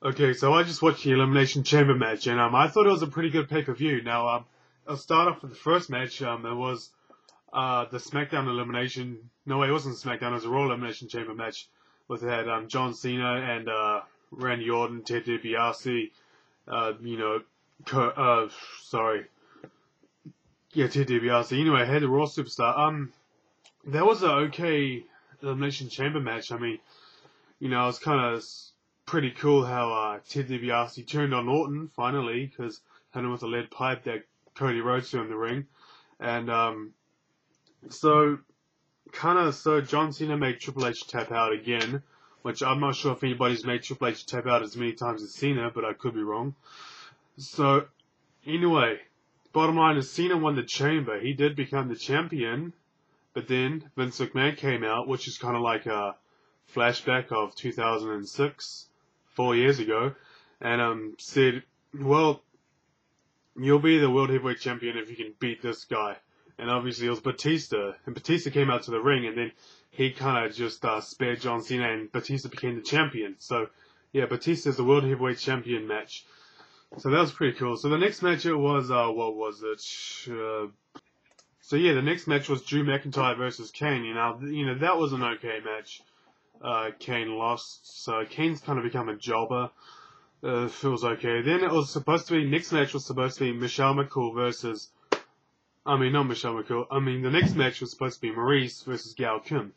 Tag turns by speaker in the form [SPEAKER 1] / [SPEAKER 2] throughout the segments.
[SPEAKER 1] Okay, so I just watched the Elimination Chamber match, and I thought it was a pretty good pay-per-view. Now, I'll start off with the first match. It was the SmackDown Elimination. No, it wasn't SmackDown. It was a Raw Elimination Chamber match. With it had John Cena and Randy Orton, Ted DiBiase. You know, sorry, yeah, Ted DiBiase. Anyway, I had the Raw Superstar. That was an okay Elimination Chamber match. I mean, it was kind of pretty cool how Ted DiBiase turned on Orton finally because hit him with a lead pipe that Cody Rhodes threw in the ring, and so John Cena made Triple H tap out again, which I'm not sure if anybody's made Triple H tap out as many times as Cena, but I could be wrong. So anyway, bottom line is Cena won the Chamber. He did become the champion, but then Vince McMahon came out, which is kind of like a flashback of 2006, 4 years ago, and said, well, you'll be the World Heavyweight Champion if you can beat this guy. And obviously it was Batista, and Batista came out to the ring, and then he kind of just spared John Cena, and Batista became the champion. So, yeah, Batista's the World Heavyweight Champion match. So that was pretty cool. So the next match, it was, what was it? So yeah, the next match was Drew McIntyre versus Kane. That was an okay match. Kane lost, so Kane's kind of become a jobber. Feels okay. Then it was supposed to be, next match was supposed to be Michelle McCool versus, not Michelle McCool, the next match was supposed to be Maurice versus Gail Kim.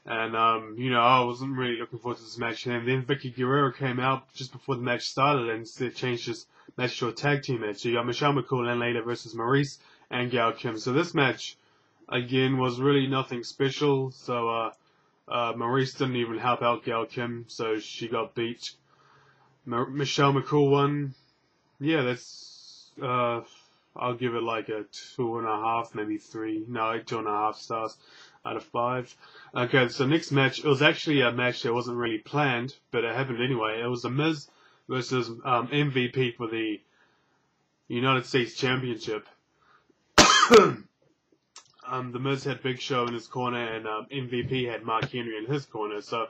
[SPEAKER 1] And, I wasn't really looking forward to this match. And then Vicky Guerrero came out just before the match started and changed this match to a tag team match. So you got Michelle McCool and later versus Maurice and Gail Kim. So this match, again, was really nothing special. So, Maurice didn't even help out Gail Kim, so she got beat. Michelle McCool won. Yeah, that's, I'll give it like a 2.5, maybe 3. No, 2.5 stars out of 5. Okay, so next match, it was actually a match that wasn't really planned, but it happened anyway. It was The Miz versus MVP for the United States Championship. The Miz had Big Show in his corner, and MVP had Mark Henry in his corner. So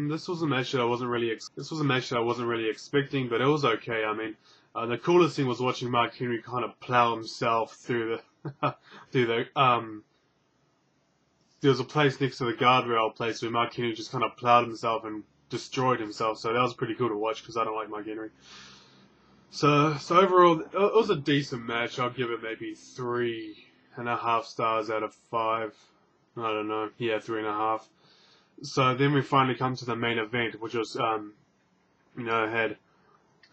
[SPEAKER 1] this was a match that I wasn't really expecting, but it was okay. The coolest thing was watching Mark Henry kind of plow himself through the there was a place next to the guardrail place where Mark Henry just kind of plowed himself and destroyed himself. So that was pretty cool to watch because I don't like Mark Henry. So overall, it was a decent match. I'll give it maybe 3.5 stars out of 5. I don't know. Yeah, 3.5. So then we finally come to the main event, which was, had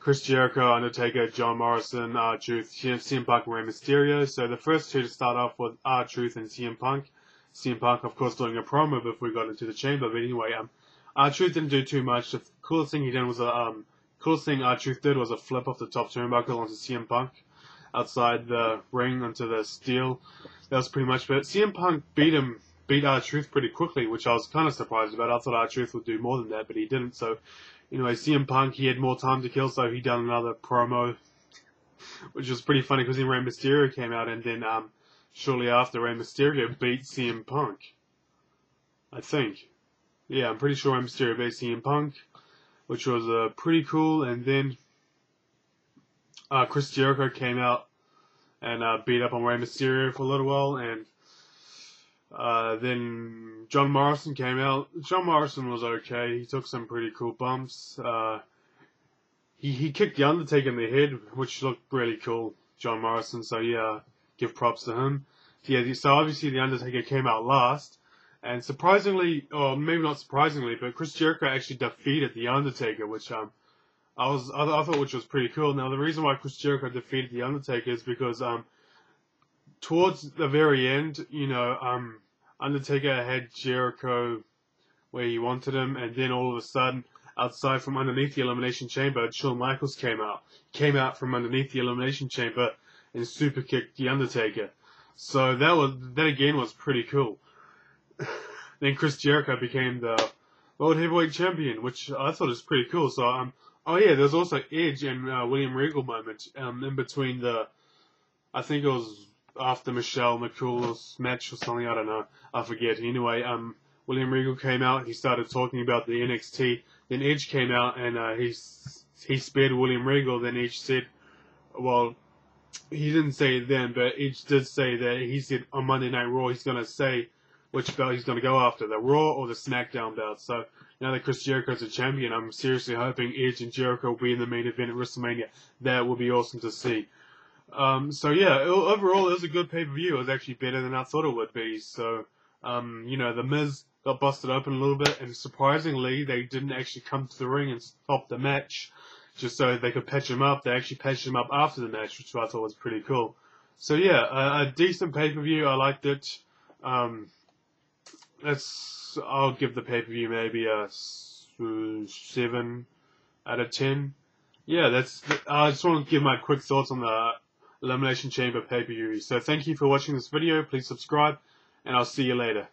[SPEAKER 1] Chris Jericho, Undertaker, John Morrison, R-Truth, CM Punk, and Rey Mysterio. So the first two to start off with R-Truth and CM Punk. CM Punk, of course, doing a promo before we got into the chamber. But anyway, R-Truth didn't do too much. The coolest thing he did was coolest thing R-Truth did was a flip off the top turnbuckle onto CM Punk outside the ring onto the steel. That was pretty much it. CM Punk beat R-Truth pretty quickly, which I was kind of surprised about. I thought R-Truth would do more than that, but he didn't. So, anyway, CM Punk, he had more time to kill, so he done another promo, which was pretty funny because then Rey Mysterio came out, and then shortly after, Rey Mysterio beat CM Punk. I think. Yeah, I'm pretty sure Rey Mysterio beat CM Punk, which was pretty cool. And then Chris Jericho came out and beat up on Rey Mysterio for a little while, and then John Morrison came out. John Morrison was okay. He took some pretty cool bumps. He kicked The Undertaker in the head, which looked really cool, John Morrison. So yeah, give props to him. Yeah, so obviously The Undertaker came out last. And surprisingly, or maybe not surprisingly, but Chris Jericho actually defeated The Undertaker, which I thought which was pretty cool. Now the reason why Chris Jericho defeated The Undertaker is because towards the very end, Undertaker had Jericho where he wanted him, and then all of a sudden, outside from underneath the Elimination Chamber, Shawn Michaels came out from underneath the Elimination Chamber and super kicked The Undertaker. So that again was pretty cool. Then Chris Jericho became the World Heavyweight Champion, which I thought was pretty cool. So there's also Edge and William Regal moment in between I think it was after Michelle McCool's match or something, I don't know, I forget. Anyway, William Regal came out, he started talking about the NXT Then Edge came out and he spared William Regal. Then Edge said, well, he didn't say it then, but Edge did say that he said on Monday Night Raw he's going to say which belt he's going to go after, the Raw or the SmackDown belt. So now that Chris Jericho's the champion, I'm seriously hoping Edge and Jericho will be in the main event at WrestleMania. That would be awesome to see. So yeah, overall it was a good pay-per-view. It was actually better than I thought it would be. So, you know, The Miz got busted open a little bit, and surprisingly, they didn't actually come to the ring and stop the match just so they could patch him up. They actually patched him up after the match, which I thought was pretty cool. So yeah, a decent pay-per-view. I liked it. I'll give the pay-per-view maybe a 7 out of 10. Yeah, I just want to give my quick thoughts on the Elimination Chamber pay-per-view. So thank you for watching this video. Please subscribe, and I'll see you later.